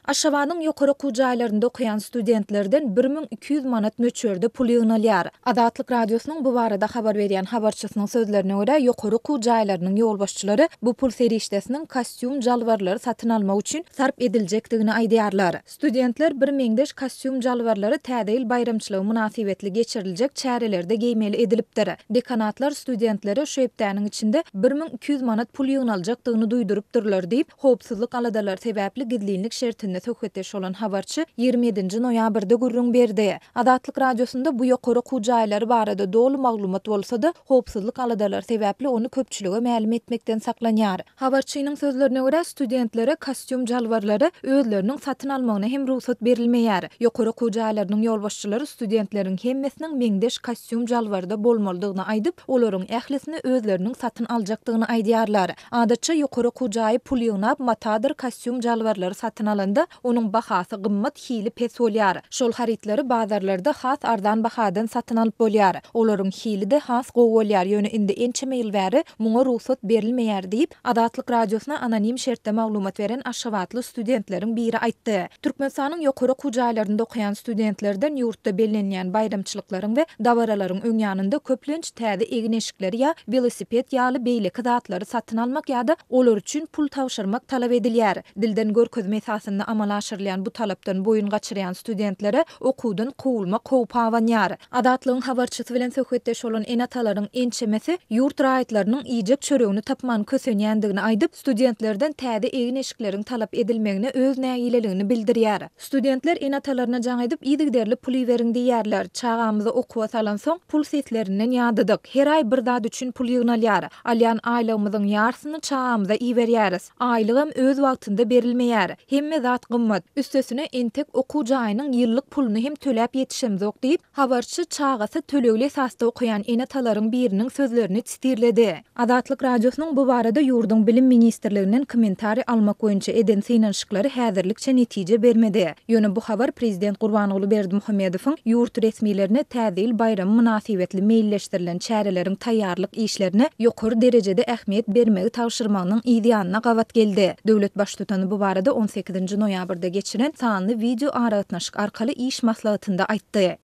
Aşgabatnyň ýokary okuw jaýlarynda okuýan studentlerden 1200 manat möçberde pul ýygnalýar. Adatlyk radiosynyň bu barada habar berýän habarçysynyň sözlerine görä, ýokary okuw jaýlarynyň ýolbaşçylary bu pul serişdesiniň kostyum jalbarlary satyn almak üçin sarp ediljekdigini aýdýarlar. Studentler bir meňdeş kostyum jalbarlary täze ýyl bayramçylygy münasibetli geçiriljek çärelerde geýmeli edilipdir. Dekanatlar studentleri şu hepdäniň içinde 1200 manat pul ýygnaljakdygyny duýdurypdyrlar diýip, howpsuzlyk aladalar sebäpli gizlinlik şertinde söhbetdeş olan habarçy 27 noýabrda gurrun berdi. Adatlyk radiosunda bu ýokary okuw jaýlary barada dolu maglumat bolsa-da, howpsuzlyk aladalar sebäpli onu köpçülige ma'lum etmekden saklanýar. Habarçynyň sözlerine görä, studentlere kostyum jalbarlary özleriniň satyn almagyna hem ruhsat berilmeýär. Ýokary okuw jaýlarynyň ýolbaşçylary studentleriň hemmesiniň meňdeş kostyum jalbarda bolmalydygyny aýdyp, olaryň ählisini özleriniň satyn aljakdygyny aýdýarlar. Adatça ýokary okuw jaýy pul ýygnap matadyr kostyum jalbarlary satyn alanda onuň bahasy gymmat hili pes bolýar. Şol haritleri bazarlarda has arzan bahadan satyn alyp bolýar. Olaryň hili de has gowy bolýar. Ýöne indi ençeme ýyl bäri muňa ruhsat berilmeýär diýip Adatlyk radiosyna anonim şertde maglumat beren Aşgabatly studentleriň biri aýtdy. Türkmenistanyň ýokary okuw jaýlarynda okuýan studentlerden ýurtda bellenýän bayramçylyklaryň we dawaralaryň öňýanynda köplenç täze egin eşikleri ýa velosiped ýaly beýleki zatlary satyn almak ýa-da olar üçin pul tawşyrmak talap edilýär. Dilden görkezme esasynda amala aşyrylýan bu talapdan boyun gaçyrýan studentlere okuwdan kowulmak howpy awanýar. Adatlyň habarçysy bilen söhbetdeş bolan enatalaryň ençemesi ýurt raýatlarynyň ýyjek çöregini tapmany kösenýändigini aýdyp, studentlerden täze egin eşikleriň talap edilmegine öz nägileligini bildirýär. Studentler enatalaryna jaň edip, "Ýygyderli pul beriň" diýýärler. "Çagamyza okuwa salan soň pul setlerinden ýadydyk. Her aý bir zat üçin pul ýygnalýar. Alýan aýlygymyzyň ýarsyny çagamyza iýberýäris. Aýlygam öz wagtynda berilmeýär. Hemme zat gymmat. Üstesine entek okuw jaýynyň ýyllyk puluny hem töläp ýetişemzok" diýip, habarçy çagasy tölegli esasda okuyan enatalaryň biriniň sözlerini çitirledi. Adatlyk radiosynyň bu barada ýurdun bilim ministrliginden kommentari almak boýunça eden synanyşyklary häzirlikçe netije bermedi. Ýöne bu habar Prezident Gurbanoğlu Berdimuhammedowyň ýurt resmilerine täze ýyl bayramy münasibetli meýilleşdirilen çäreleriň taýýarlyk işlerine ýokary derejede ähmiýet bermegi tawşyrmagynyň ýa-da gawat geldi. Döwlet baş tutany bu barada 18 noýabrda geçiren sanly video aragatnaşyk arkaly iş maslahatynda aýtdy.